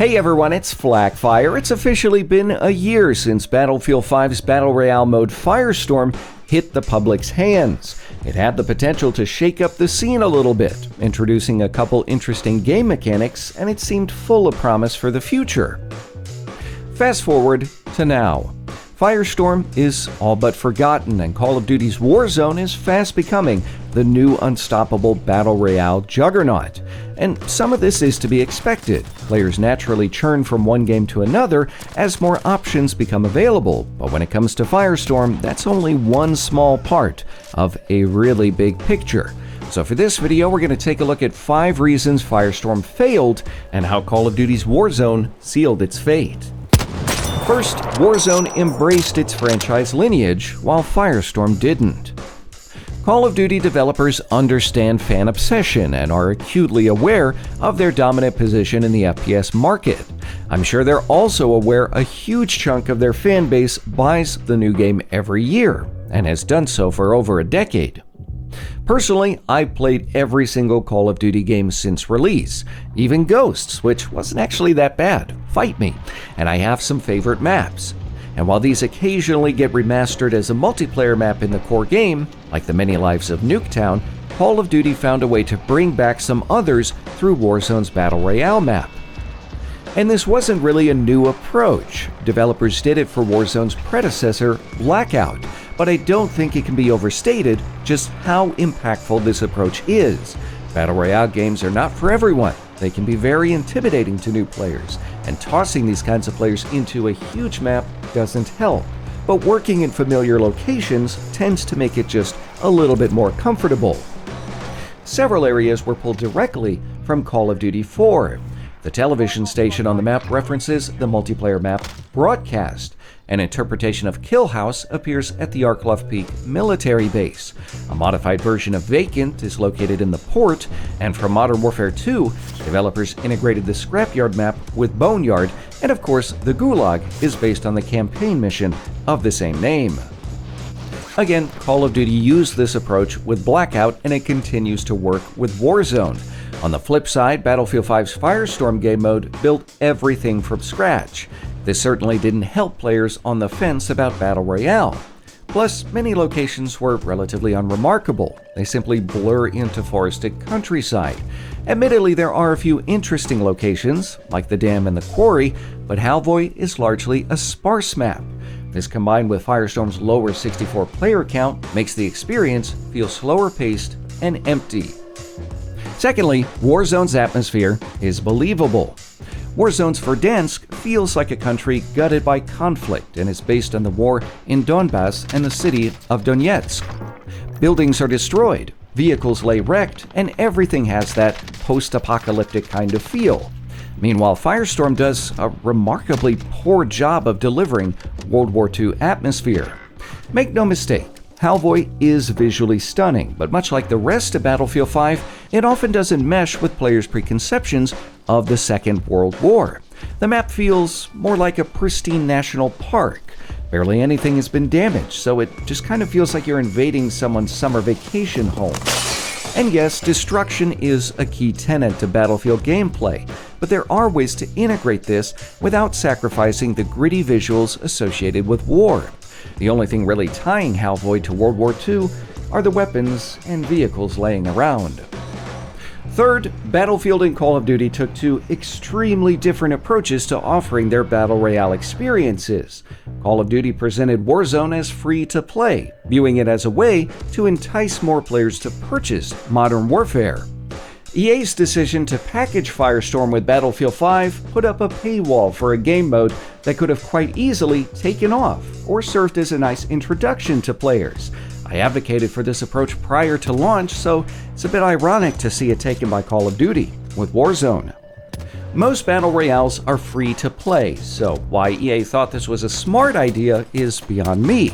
Hey everyone, it's Flak. It's officially been a year since Battlefield 5's Battle Royale mode Firestorm hit the public's hands. It had the potential to shake up the scene a little bit, introducing a couple interesting game mechanics, and it seemed full of promise for the future. Fast forward to now. Firestorm is all but forgotten, and Call of Duty's Warzone is fast becoming the new unstoppable Battle Royale juggernaut. And some of this is to be expected. Players naturally churn from one game to another as more options become available, but when it comes to Firestorm, that's only one small part of a really big picture. So for this video, we're going to take a look at 5 reasons Firestorm failed and how Call of Duty's Warzone sealed its fate. First, Warzone embraced its franchise lineage, while Firestorm didn't. Call of Duty developers understand fan obsession and are acutely aware of their dominant position in the FPS market. I'm sure they're also aware a huge chunk of their fan base buys the new game every year, and has done so for over a decade. Personally, I've played every single Call of Duty game since release, even Ghosts, which wasn't actually that bad, fight me, and I have some favorite maps. And while these occasionally get remastered as a multiplayer map in the core game, like the Many Lives of Nuketown, Call of Duty found a way to bring back some others through Warzone's Battle Royale map. And this wasn't really a new approach. Developers did it for Warzone's predecessor, Blackout, but I don't think it can be overstated just how impactful this approach is. Battle Royale games are not for everyone. They can be very intimidating to new players, and tossing these kinds of players into a huge map doesn't help. But working in familiar locations tends to make it just a little bit more comfortable. Several areas were pulled directly from Call of Duty 4. The television station on the map references the multiplayer map Broadcast. An interpretation of Kill House appears at the Arklov Peak military base. A modified version of Vacant is located in the port, and for Modern Warfare 2, developers integrated the Scrapyard map with Boneyard, and of course, the Gulag is based on the campaign mission of the same name. Again, Call of Duty used this approach with Blackout, and it continues to work with Warzone. On the flip side, Battlefield 5's Firestorm game mode built everything from scratch. This certainly didn't help players on the fence about Battle Royale. Plus, many locations were relatively unremarkable. They simply blur into forested countryside. Admittedly, there are a few interesting locations, like the dam and the quarry, but Halvoy is largely a sparse map. This, combined with Firestorm's lower 64 player count, makes the experience feel slower paced and empty. Secondly, Warzone's atmosphere is believable. Warzone's Verdansk feels like a country gutted by conflict and is based on the war in Donbass and the city of Donetsk. Buildings are destroyed, vehicles lay wrecked, and everything has that post-apocalyptic kind of feel. Meanwhile, Firestorm does a remarkably poor job of delivering World War II atmosphere. Make no mistake, Halvoy is visually stunning, but much like the rest of Battlefield 5, it often doesn't mesh with players' preconceptions of the Second World War. The map feels more like a pristine national park. Barely anything has been damaged, so it just kind of feels like you're invading someone's summer vacation home. And yes, destruction is a key tenet to Battlefield gameplay, but there are ways to integrate this without sacrificing the gritty visuals associated with war. The only thing really tying Halvoy to World War II are the weapons and vehicles laying around. Third, Battlefield and Call of Duty took 2 extremely different approaches to offering their Battle Royale experiences. Call of Duty presented Warzone as free to play, viewing it as a way to entice more players to purchase Modern Warfare. EA's decision to package Firestorm with Battlefield 5 put up a paywall for a game mode that could have quite easily taken off or served as a nice introduction to players. I advocated for this approach prior to launch, so it's a bit ironic to see it taken by Call of Duty with Warzone. Most Battle Royales are free to play, so why EA thought this was a smart idea is beyond me.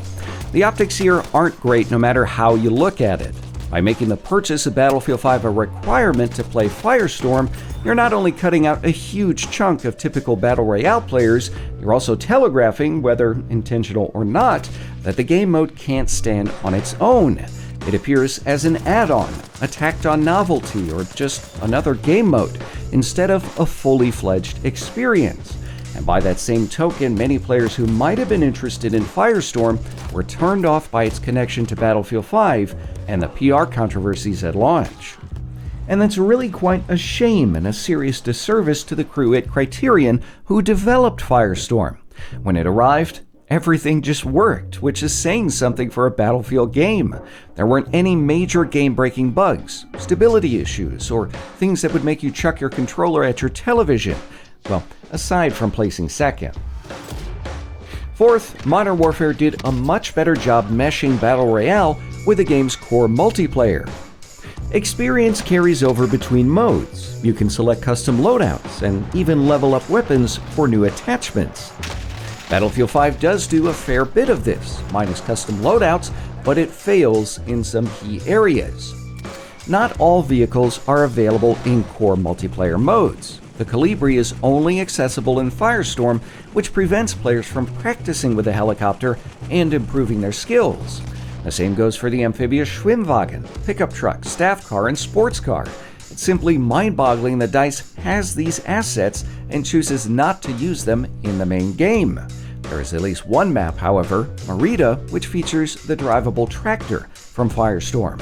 The optics here aren't great no matter how you look at it. By making the purchase of Battlefield 5 a requirement to play Firestorm, you're not only cutting out a huge chunk of typical Battle Royale players, you're also telegraphing, whether intentional or not, that the game mode can't stand on its own. It appears as an add-on, a tacked-on novelty, or just another game mode, instead of a fully fledged experience. And by that same token, many players who might have been interested in Firestorm were turned off by its connection to Battlefield 5 and the PR controversies at launch. And that's really quite a shame and a serious disservice to the crew at Criterion who developed Firestorm. When it arrived, everything just worked, which is saying something for a Battlefield game. There weren't any major game-breaking bugs, stability issues, or things that would make you chuck your controller at your television. Well, aside from placing second. Fourth, Modern Warfare did a much better job meshing Battle Royale with the game's core multiplayer. Experience carries over between modes. You can select custom loadouts and even level up weapons for new attachments. Battlefield 5 does do a fair bit of this, minus custom loadouts, but it fails in some key areas. Not all vehicles are available in core multiplayer modes. The Colibri is only accessible in Firestorm, which prevents players from practicing with a helicopter and improving their skills. The same goes for the amphibious Schwimmwagen, pickup truck, staff car, and sports car. It's simply mind-boggling that DICE has these assets and chooses not to use them in the main game. There is at least one map, however, Merida, which features the drivable tractor from Firestorm.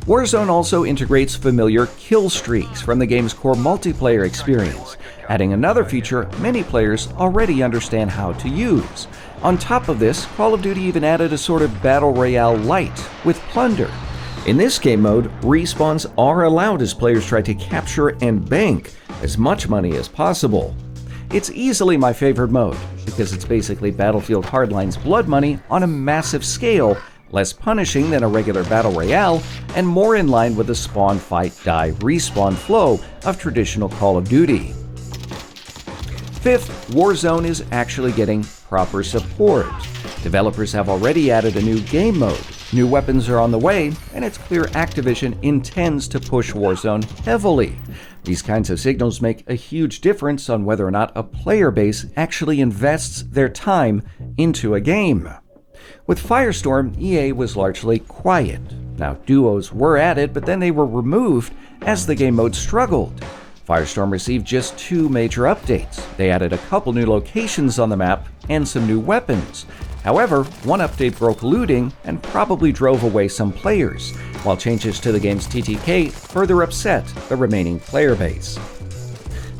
Warzone also integrates familiar kill streaks from the game's core multiplayer experience, adding another feature many players already understand how to use. On top of this, Call of Duty even added a sort of Battle Royale light with plunder. In this game mode, respawns are allowed as players try to capture and bank as much money as possible. It's easily my favorite mode, because it's basically Battlefield Hardline's blood money on a massive scale, less punishing than a regular Battle Royale, and more in line with the spawn, fight, die, respawn flow of traditional Call of Duty. Fifth, Warzone is actually getting proper support. Developers have already added a new game mode, new weapons are on the way, and it's clear Activision intends to push Warzone heavily. These kinds of signals make a huge difference on whether or not a player base actually invests their time into a game. With Firestorm, EA was largely quiet. Now, duos were added, but then they were removed as the game mode struggled. Firestorm received just 2 major updates. They added a couple new locations on the map and some new weapons. However, one update broke looting and probably drove away some players, while changes to the game's TTK further upset the remaining player base.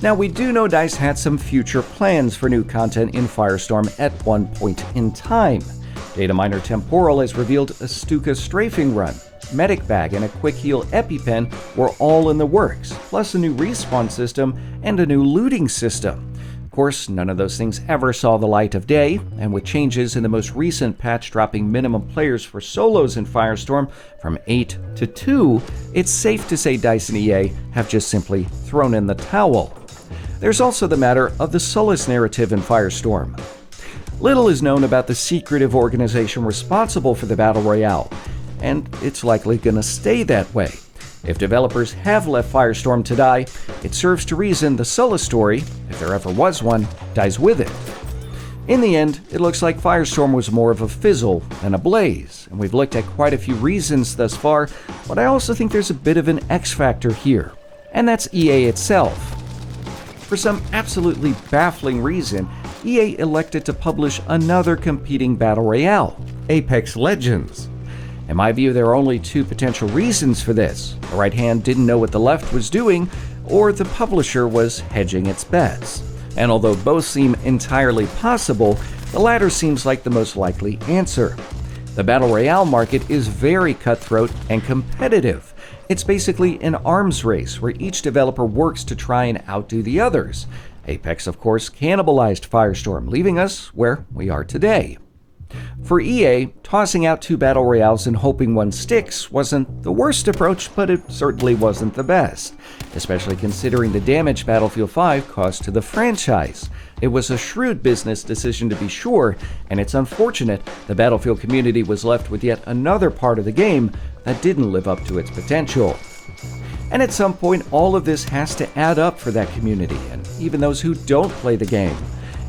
Now, we do know DICE had some future plans for new content in Firestorm at one point in time. Data miner Temporal has revealed a Stuka strafing run, medic bag, and a quick heal EpiPen were all in the works, plus a new respawn system and a new looting system. Of course, none of those things ever saw the light of day, and with changes in the most recent patch dropping minimum players for solos in Firestorm from 8 to 2, it's safe to say DICE and EA have just simply thrown in the towel. There's also the matter of the Solace narrative in Firestorm. Little is known about the secretive organization responsible for the Battle Royale, and it's likely going to stay that way. If developers have left Firestorm to die, it serves to reason the Solace story, if there ever was one, dies with it. In the end, it looks like Firestorm was more of a fizzle than a blaze, and we've looked at quite a few reasons thus far, but I also think there's a bit of an X factor here, and that's EA itself. For some absolutely baffling reason, EA elected to publish another competing Battle Royale, Apex Legends. In my view, there are only 2 potential reasons for this. The right hand didn't know what the left was doing, or the publisher was hedging its bets. And although both seem entirely possible, the latter seems like the most likely answer. The Battle Royale market is very cutthroat and competitive. It's basically an arms race where each developer works to try and outdo the others. Apex, of course, cannibalized Firestorm, leaving us where we are today. For EA, tossing out 2 Battle Royales and hoping one sticks wasn't the worst approach, but it certainly wasn't the best, especially considering the damage Battlefield 5 caused to the franchise. It was a shrewd business decision to be sure, and it's unfortunate the Battlefield community was left with yet another part of the game that didn't live up to its potential. And at some point, all of this has to add up for that community, and even those who don't play the game.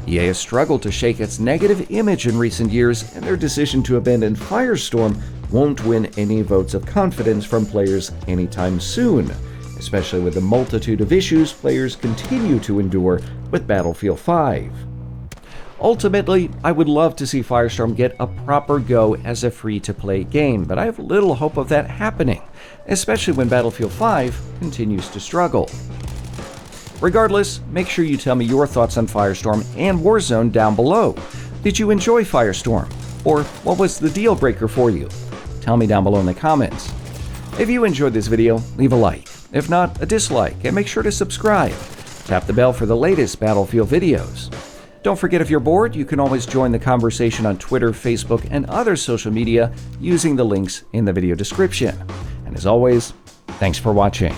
EA has struggled to shake its negative image in recent years, and their decision to abandon Firestorm won't win any votes of confidence from players anytime soon, especially with the multitude of issues players continue to endure with Battlefield 5. Ultimately, I would love to see Firestorm get a proper go as a free-to-play game, but I have little hope of that happening, especially when Battlefield 5 continues to struggle. Regardless, make sure you tell me your thoughts on Firestorm and Warzone down below. Did you enjoy Firestorm? Or what was the deal breaker for you? Tell me down below in the comments. If you enjoyed this video, leave a like. If not, a dislike, and make sure to subscribe. Tap the bell for the latest Battlefield videos. Don't forget, if you're bored, you can always join the conversation on Twitter, Facebook, and other social media using the links in the video description. And as always, thanks for watching.